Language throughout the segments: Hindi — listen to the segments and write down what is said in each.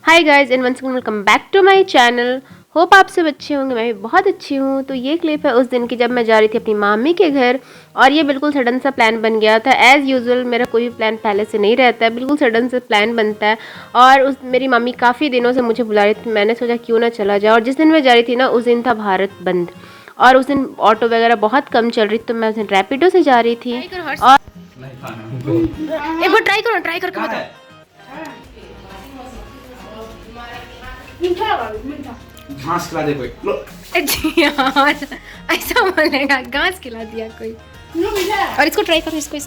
Hi guys and once again welcome back to my channel. Hope आप सब अच्छे होंगे, मैं भी बहुत अच्छी हूँ। तो ये क्लिप है उस दिन की जब मैं जा रही थी अपनी मामी के घर, और ये बिल्कुल सडन सा प्लान बन गया था। एज़ यूजुअल मेरा कोई भी प्लान पहले से नहीं रहता है, बिल्कुल सडन से प्लान बनता है। और उस मेरी मम्मी काफ़ी दिनों से मुझे बुला रही थी, मैंने सोचा क्यों ना चला जाए। और जिस दिन मैं जा रही थी ना, उस दिन था भारत बंद, और उस दिन ऑटो वगैरह बहुत कम चल रही थी, तो मैं उस दिन रैपिडो से जा रही थी। और एक बार ट्राई करके बताओ। घास खिला दे कोई। जी यार, ऐसा बोलेगा घास खिला दिया कोई। और इसको ट्राई करो, इसको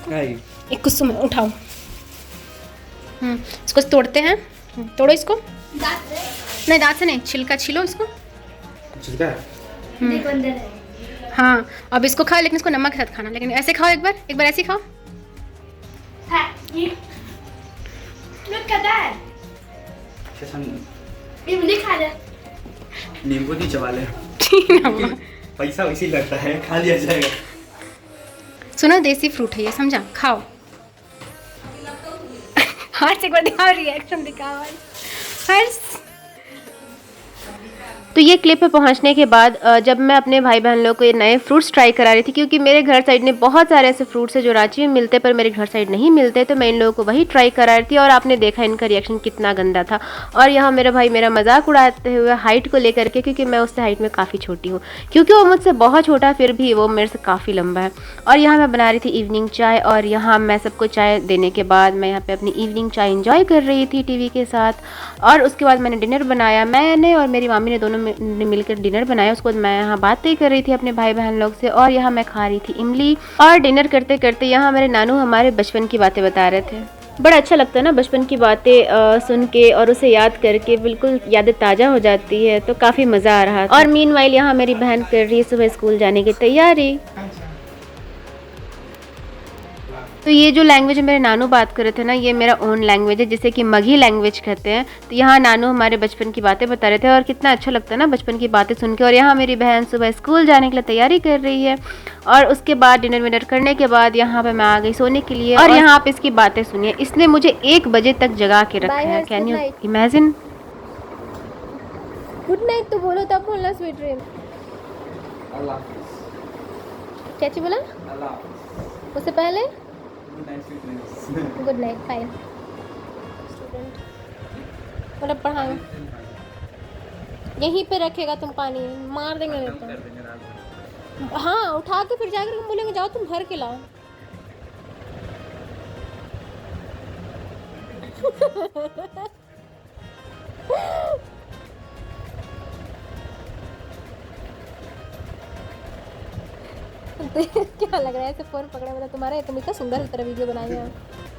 एक कुछ में उठाओ। इसको तोड़ते हैं। तोड़ो इसको। नहीं, दांत से नहीं, छिलका छिलो इसको। हाँ, अब इसको खाओ, लेकिन इसको नमक के साथ खाना। लेकिन ऐसे खाओ, एक बार ऐसे खाओ। नींबू नहीं चबा ले। पैसा वैसे ही लगता है, खा लिया जाएगा। सुनो, देसी फ्रूट है ये, समझा? खाओ। हाथ एक बार दिखाओ, रिएक्शन दिखाओ हर्ष। तो ये क्लिप पे पहुंचने के बाद जब मैं अपने भाई बहन लोगों को ये नए फ्रूट्स ट्राई करा रही थी, क्योंकि मेरे घर साइड में बहुत सारे ऐसे फ्रूट्स हैं जो रांची में मिलते पर मेरे घर साइड नहीं मिलते, तो मैं इन लोगों को वही ट्राई करा रही थी। और आपने देखा इनका रिएक्शन कितना गंदा था। और यहाँ मेरा भाई मेरा मजाक उड़ाते हुए हाइट को लेकर के, क्योंकि मैं उससे हाइट में काफ़ी छोटी हूँ, क्योंकि वो मुझसे बहुत छोटा है, फिर भी वो मेरे से काफ़ी लंबा है। और यहाँ मैं बना रही थी इवनिंग चाय, और यहाँ मैं सबको चाय देने के बाद मैं यहाँ पे अपनी इवनिंग चाय इंजॉय कर रही थी टीवी के साथ। और उसके बाद मैंने डिनर बनाया, मैंने और मेरी मामी ने दोनों ने मिलकर डिनर बनाया। उसके बाद मैं यहाँ बातें कर रही थी अपने भाई बहन लोग से, और यहाँ मैं खा रही थी इमली। और डिनर करते करते यहाँ मेरे नानू हमारे बचपन की बातें बता रहे थे। बड़ा अच्छा लगता है ना बचपन की बातें सुन के, और उसे याद करके बिल्कुल यादें ताज़ा हो जाती है, तो काफ़ी मज़ा आ रहा था। और मीनवाइल यहाँ मेरी बहन कर रही है सुबह स्कूल जाने की तैयारी। तो ये जो लैंग्वेज मेरे नानू बात कर रहे थे ना, ये मेरा ओन लैंग्वेज है, जिसे कि मगही लैंग्वेज कहते हैं। तो यहाँ नानू हमारे बचपन की बातें बता रहे थे, और कितना अच्छा लगता है ना बचपन की बातें सुन के। और यहाँ मेरी बहन सुबह स्कूल जाने के लिए तैयारी कर रही है। और उसके बाद डिनर विनर करने के बाद यहाँ पे मैं आ गई सोने के लिए। और यहाँ आप इसकी बातें सुनिए, इसने मुझे 1 बजे तक जगा के रखा है। Can you imagine? Good night तो बोलो, तब बोलना स्वीट ड्रीम। क्या चीज बोला उससे पहले? Good night fine student. मतलब पढ़ाओ, यहीं पे रखेगा, तुम पानी मार देंगे नहीं तो। हाँ, उठा के फिर जाकर हम बोलेंगे जाओ तुम भर के लाओ। क्या लग रहा है ऐसे फोन पकड़े मतलब तुम्हारे? तुम इतना सुंदर तरह वीडियो बनाई है।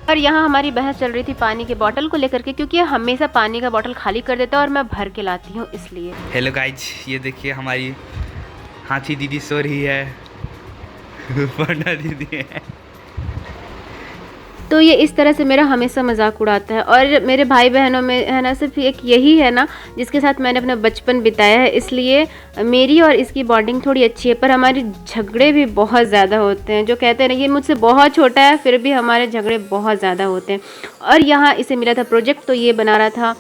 और यहाँ हमारी बहस चल रही थी पानी के बोतल को लेकर के, क्योंकि हमेशा पानी का बोतल खाली कर देता है और मैं भर के लाती हूँ, इसलिए। हेलो गाइज, ये देखिए हमारी हाथी दीदी सो रही है। पढ़ना दीदी है। तो ये इस तरह से मेरा हमेशा मजाक उड़ाता है। और मेरे भाई बहनों में है ना, सिर्फ एक यही है ना जिसके साथ मैंने अपना बचपन बिताया है, इसलिए मेरी और इसकी बॉन्डिंग थोड़ी अच्छी है। पर हमारे झगड़े भी बहुत ज़्यादा होते हैं। जो कहते हैं ना, ये मुझसे बहुत छोटा है, फिर भी हमारे झगड़े बहुत ज़्यादा होते हैं। और यहाँ इसे मिला था प्रोजेक्ट, तो ये बना रहा था।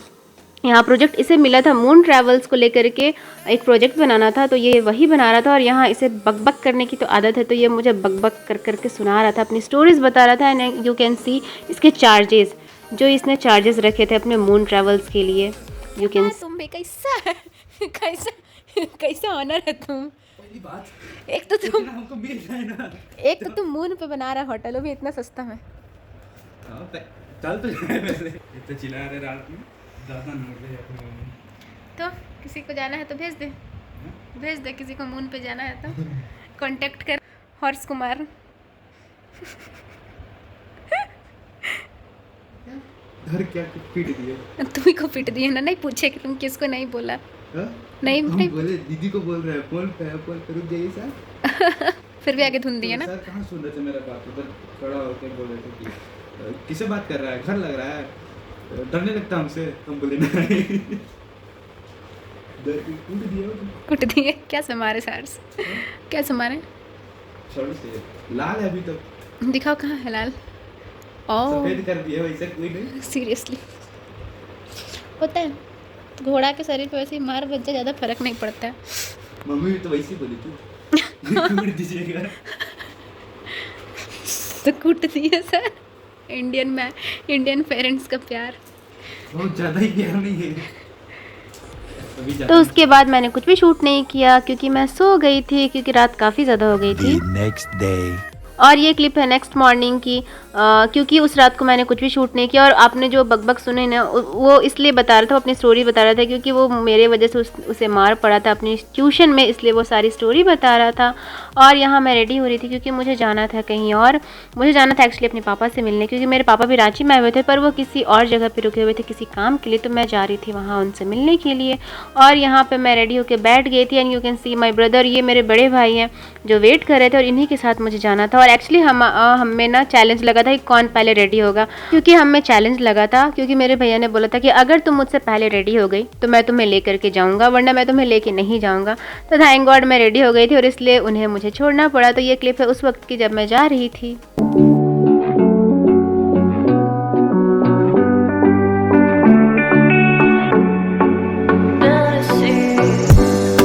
यहाँ प्रोजेक्ट इसे मिला था मून ट्रैवल्स को लेकर के, एक प्रोजेक्ट बनाना था, तो ये वही बना रहा था। और यहाँ इसे बकबक करने की तो आदत है, तो ये मुझे बकबक कर करके सुना रहा था, अपनी स्टोरीज बता रहा था। एंड यू कैन सी इसके चार्जेस, जो इसने चार्जेस रखे थे अपने मून ट्रैवल्स के लिए। You can. तुम भी कैसा कैसा कैसा ऑनर है तुम। एक तो तुम हमको मिल जाए ना। एक तो तुम मून पे बना रहा होटल, वो भी इतना सस्ता में। चल तो इतना चिल्ला रहे रात में। तो किसी को जाना है तो भेज दे किसी को मून पे जाना है तो कांटेक्ट कर हर्ष कुमार। घर क्या पीट दिए? तुम्ही को पीट दिए ना, नहीं पूछे कि तुम किसको नहीं बोला। नहीं बोले दीदी को बोल रहे हैं, फोन पे रुक जाइए सर। फिर भी आगे धुन दिए ना। सर कहाँ सुन रहे थे मेरा बात? उधर खड़ा होकर बोल रहे थे कि किसे बात कर रहा है, घर लग रहा है, डरने लगता हमसे। हम बोले नहीं। कुट दिए क्या समारे सार्स? क्या समारे? लाल है अभी तक। दिखाओ कहाँ है लाल। सफेद कर दिया वैसे कोई नहीं। सीरियसली होता है। घोड़ा के शरीर पे वैसे ही मार बच जाए, ज़्यादा फर्क नहीं पड़ता है। मम्मी भी तो वैसी बोली थी कूट दीजिएगा। तो कूट दिए सर। इंडियन पेरेंट्स का प्यार। बहुत ज़्यादा ही प्यार नहीं है अभी तो उसके बाद मैंने कुछ भी शूट नहीं किया क्योंकि मैं सो गई थी, क्योंकि रात काफ़ी ज़्यादा हो गई थी। next day. और ये क्लिप है नेक्स्ट मॉर्निंग की, क्योंकि उस रात को मैंने कुछ भी शूट नहीं किया। और आपने जो बकबक सुने ना, वो इसलिए बता रहा था, अपनी स्टोरी बता रहा था, क्योंकि वो मेरे वजह से उसे मार पड़ा था अपनी ट्यूशन में, इसलिए वो सारी स्टोरी बता रहा था। और यहाँ मैं रेडी हो रही थी क्योंकि मुझे जाना था कहीं और, मुझे जाना था एक्चुअली अपने पापा से मिलने, क्योंकि मेरे पापा भी रांची में आए हुए थे, पर वो किसी और जगह पर रुके हुए थे किसी काम के लिए, तो मैं जा रही थी वहाँ उनसे मिलने के लिए। और यहाँ पर मैं रेडी होकर बैठ गई थी, and you can see my brother, ये मेरे बड़े भाई हैं जो वेट कर रहे थे, और इन्हीं के साथ मुझे जाना था। और एक्चुअली हमें ना चैलेंज लगा था कि कौन पहले रेडी होगा, क्योंकि हमें चैलेंज लगा था, क्योंकि मेरे भैया ने बोला था कि अगर तुम मुझसे पहले रेडी हो गई तो मैं तुम्हें लेकर के जाऊंगा, वरना मैं तुम्हें लेके नहीं जाऊंगा। तो थैंक गॉड मैं रेडी हो गई थी, और इसलिए उन्हें मुझे छोड़ना पड़ा। तो ये क्लिप है उस वक्त की जब मैं जा रही थी।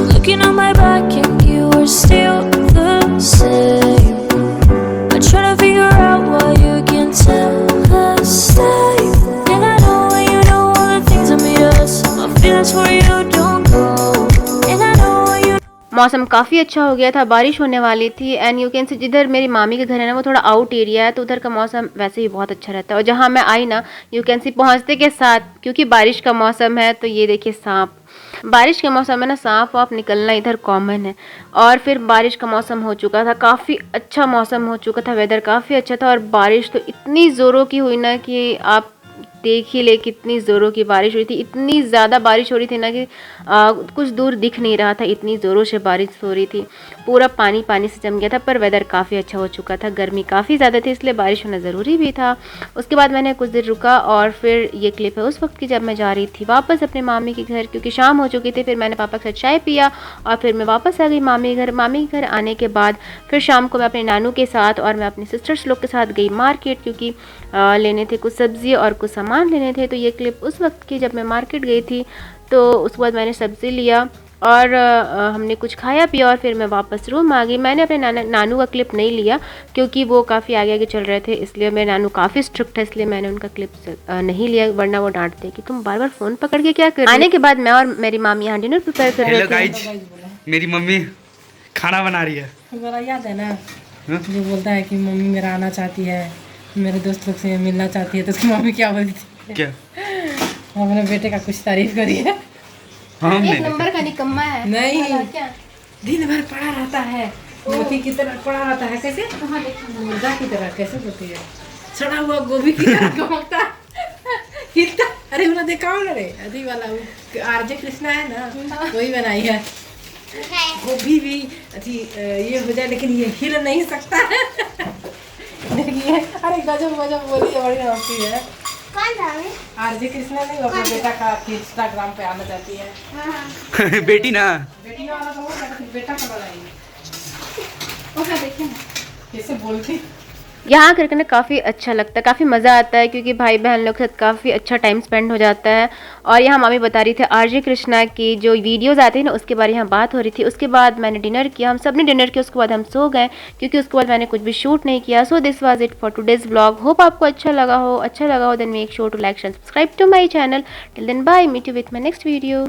Looking on my back and you are still the same. I try to figure out why you can tell the same. And I know when you know all the things that made us. My feelings for you don't go. And I know when you मौसम काफ़ी अच्छा हो गया था, बारिश होने वाली थी, एंड यू कैन सी जिधर मेरी मामी के घर है ना, वो थोड़ा आउट एरिया है, तो उधर का मौसम वैसे ही बहुत अच्छा रहता है। और जहाँ मैं आई ना, यू कैन सी पहुँचते के साथ, क्योंकि बारिश का मौसम है, तो ये देखिए सांप, बारिश के मौसम में ना सांप वाप निकलना इधर कॉमन है। और फिर बारिश का मौसम हो चुका था, काफ़ी अच्छा मौसम हो चुका था, वेदर काफ़ी अच्छा था। और बारिश तो इतनी ज़ोरों की हुई ना कि आप देख ही ले, कितनी ज़ोरों की बारिश हुई थी, इतनी ज़्यादा बारिश हो रही थी ना कि कुछ दूर दिख नहीं रहा था, इतनी ज़ोरों से बारिश हो रही थी, पूरा पानी पानी से जम गया था। पर वेदर काफ़ी अच्छा हो चुका था, गर्मी काफ़ी ज़्यादा थी, इसलिए बारिश होना ज़रूरी भी था। उसके बाद मैंने कुछ देर रुका, और फिर ये क्लिप है उस वक्त की जब मैं जा रही थी वापस अपने मामी के घर, क्योंकि शाम हो चुकी थी। फिर मैंने पापा के साथ चाय पिया, और फिर मैं वापस आ गई मामी के घर। मामी के घर आने के बाद फिर शाम को मैं अपने नानू के साथ और मैं अपनी सिस्टर्स लोग के साथ गई मार्केट, क्योंकि लेने थे कुछ सब्ज़ी और कुछ सामान लेने थे। तो ये क्लिप उस वक्त की जब मैं मार्केट गई थी। तो उसके बाद मैंने सब्ज़ी लिया, और हमने कुछ खाया पिया, और फिर मैं वापस रूम आ गई। मैंने अपने नानू का क्लिप नहीं लिया, क्योंकि वो काफ़ी आगे आगे चल रहे थे, इसलिए मेरे नानू काफ़ी स्ट्रिक्ट है, इसलिए मैंने उनका क्लिप नहीं लिया, वरना वो डांटते कि तुम बार बार फ़ोन पकड़ के क्या कर रही हो। आने के बाद मैं और मेरी मामी यहाँ डिनर प्रिपेयर कर रहे थे। गाइज, मेरी मम्मी खाना बना रही है। मेरा याद है ना, जो बोलता है कि मम्मी मेरा आना चाहती है, मेरे दोस्त लोग से मिलना चाहती है, तो उसकी मम्मी क्या बोलती थी? क्या? अपने बेटे का कुछ तारीफ करी है। हाँ, एक नंबर का निकम्मा है। नहीं, क्या? दिन भर पड़ा रहता है, मोती की तरह पड़ा रहता है। कैसे? मुर्गा की तरह कैसे बोलती है? सड़ा हुआ गोभी की तरह गमकता हिलता। अरे उन्हें देखा ना रे, अभी वाला आरजे कृष्णा है ना, वही बनाई है। गोभी भी अच्छी ये हो जाए, लेकिन ये हिल नहीं सकता है। देखिए, अरे गजब गजब बोली है, बड़ी होती है। आरजे कृष्णा नहीं, अपने बेटा का इंस्टाग्राम पे आना चाहती है। बेटी ना, बेटी वाला तो हो, बेटा का बनाई। ओके, देखिए ना कैसे बोलती। यहाँ करके ना काफ़ी अच्छा लगता है, काफ़ी मज़ा आता है, क्योंकि भाई बहन लोग के साथ काफ़ी अच्छा टाइम स्पेंड हो जाता है। और यहाँ मामी बता रही थी आरजे कृष्णा की जो वीडियोज़ आती है ना, उसके बारे में यहाँ बात हो रही थी। उसके बाद मैंने डिनर किया, हम सब ने डिनर किया, उसके बाद हम सो गए, क्योंकि उसके बाद मैंने कुछ भी शूट नहीं किया। So this was it for today's blog. Hope आपको अच्छा लगा हो then make sure to like and subscribe to my channel. Till then bye, meet you with my next video.